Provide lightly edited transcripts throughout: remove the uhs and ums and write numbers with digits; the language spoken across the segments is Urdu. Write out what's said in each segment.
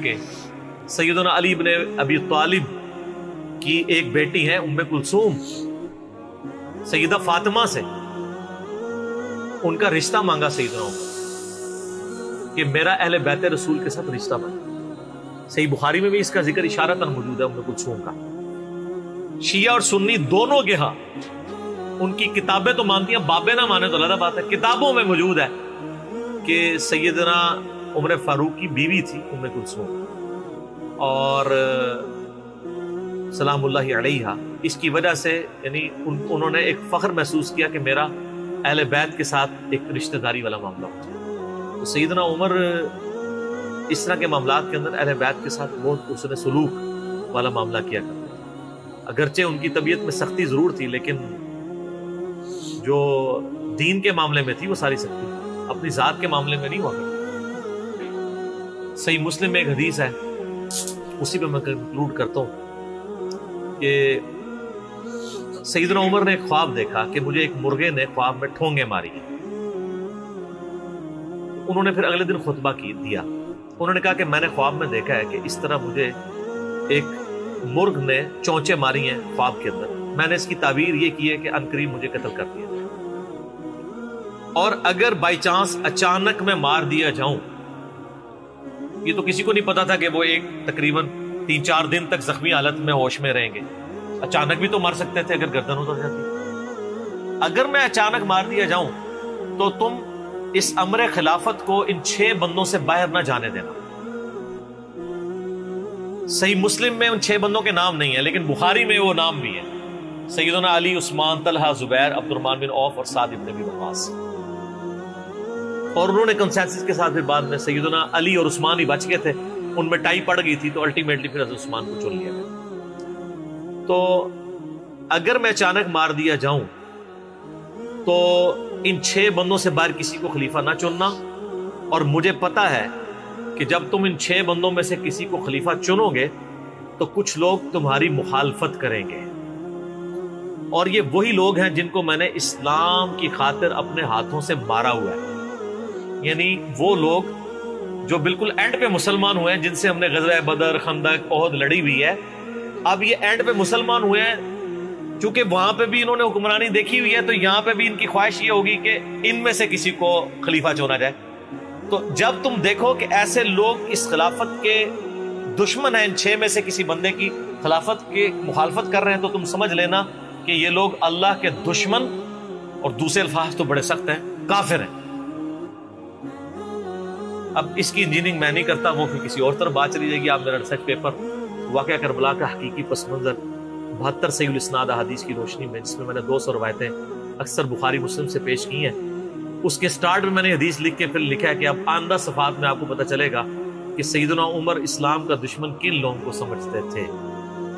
کہ سیدنا علی بن ابی طالب کی ایک بیٹی ہے ام کلثوم، سیدہ فاطمہ سے ان کا رشتہ مانگا سیدنا عمر کہ میرا اہل بیت رسول کے ساتھ رشتہ بنا۔ صحیح بخاری میں بھی اس کا ذکر اشارتاً موجود ہے ام کلثوم کا۔ شیعہ اور سنی دونوں کے ہاں ان کی کتابیں تو مانتی ہیں، بابے نہ مانے تو علیحدہ بات ہے، کتابوں میں موجود ہے کہ سیدنا عمر فاروق کی بیوی تھی ام کلثوم، اور سلام اللہ علیہا، اس کی وجہ سے یعنی انہوں نے ایک فخر محسوس کیا کہ میرا اہل بیت کے ساتھ ایک رشتہ داری والا معاملہ ہوتا ہے۔ تو سیدنا عمر اس طرح کے معاملات کے اندر اہل بیت کے ساتھ بہت حسن سلوک والا معاملہ کیا کرتے ہیں۔ اگرچہ ان کی طبیعت میں سختی ضرور تھی، لیکن جو دین کے معاملے میں تھی وہ ساری سختی اپنی ذات کے معاملے میں نہیں ہوا کرتی۔ صحیح مسلم میں ایک حدیث ہے، اسی پہ میں کنکلوڈ کرتا ہوں کہ سیدنا عمر نے ایک خواب دیکھا کہ مجھے ایک مرغے نے خواب میں ٹھونگے ماری۔ انہوں نے پھر اگلے دن خطبہ دیا، انہوں نے کہا کہ میں نے خواب میں دیکھا ہے کہ اس طرح مجھے ایک مرغ نے چونچے ماری ہیں خواب کے اندر، میں نے اس کی تعبیر یہ کی ہے کہ عنقریب مجھے قتل کر دیا، اور اگر بائی چانس اچانک میں مار دیا جاؤں، یہ تو کسی کو نہیں پتا تھا کہ وہ ایک تقریباً 3-4 دن تک زخمی حالت میں ہوش میں رہیں گے، اچانک بھی تو مر سکتے تھے اگر گردن اتر جاتی۔ اگر میں اچانک مار دیا جاؤں تو تم اس امر خلافت کو ان 6 بندوں سے باہر نہ جانے دینا۔ صحیح مسلم میں ان 6 بندوں کے نام نہیں ہیں، لیکن بخاری میں وہ نام بھی ہیں، سیدنا علی، عثمان، طلحہ، زبیر، عبد الرحمن بن عوف اور سعد بن ابی وقاص۔ اور انہوں نے کنسنسس کے ساتھ پھر بعد میں سیدنا علی اور عثمان ہی بچ گئے تھے، ان میں ٹائی پڑ گئی تھی تو الٹیمیٹلی پھر حضرت عثمان کو چن لیا گیا۔ تو اگر میں اچانک مار دیا جاؤں تو ان 6 بندوں سے باہر کسی کو خلیفہ نہ چننا، اور مجھے پتا ہے کہ جب تم ان 6 بندوں میں سے کسی کو خلیفہ چنو گے تو کچھ لوگ تمہاری مخالفت کریں گے، اور یہ وہی لوگ ہیں جن کو میں نے اسلام کی خاطر اپنے ہاتھوں سے مارا ہوا ہے، یعنی وہ لوگ جو بالکل اینڈ پہ مسلمان ہوئے ہیں، جن سے ہم نے غزوہ بدر، خندق، احد لڑی ہوئی ہے، اب یہ اینڈ پہ مسلمان ہوئے ہیں، چونکہ وہاں پہ بھی انہوں نے حکمرانی دیکھی ہوئی ہے تو یہاں پہ بھی ان کی خواہش یہ ہوگی کہ ان میں سے کسی کو خلیفہ چنا جائے۔ تو جب تم دیکھو کہ ایسے لوگ اس خلافت کے دشمن ہیں، ان 6 میں سے کسی بندے کی خلافت کی مخالفت کر رہے ہیں، تو تم سمجھ لینا کہ یہ لوگ اللہ کے دشمن، اور دوسرے الفاظ تو بڑے سخت ہیں، کافر ہیں۔ اب اس کی انجینئرنگ میں نہیں کرتا، وہ پھر کسی اور طرف بات چلی جائے گی۔ آپ میرا ریسرچ پیپر واقعہ کربلا کا حقیقی پس منظر 72 صحیح الاسناد احادیث کی روشنی میں، جس میں میں نے 200 روایتیں اکثر بخاری مسلم سے پیش کی ہیں، اس کے سٹارٹ میں نے حدیث لکھ کے پھر لکھا ہے کہ اب آئندہ صفحات میں آپ کو پتہ چلے گا کہ سیدنا عمر اسلام کا دشمن کن لوگوں کو سمجھتے تھے،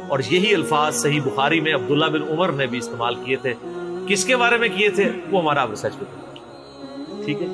اور یہی الفاظ صحیح بخاری میں عبداللہ بن عمر نے بھی استعمال کیے تھے۔ کس کے بارے میں کیے تھے وہ ہمارا اب ریسرچ پیپر، ٹھیک ہے۔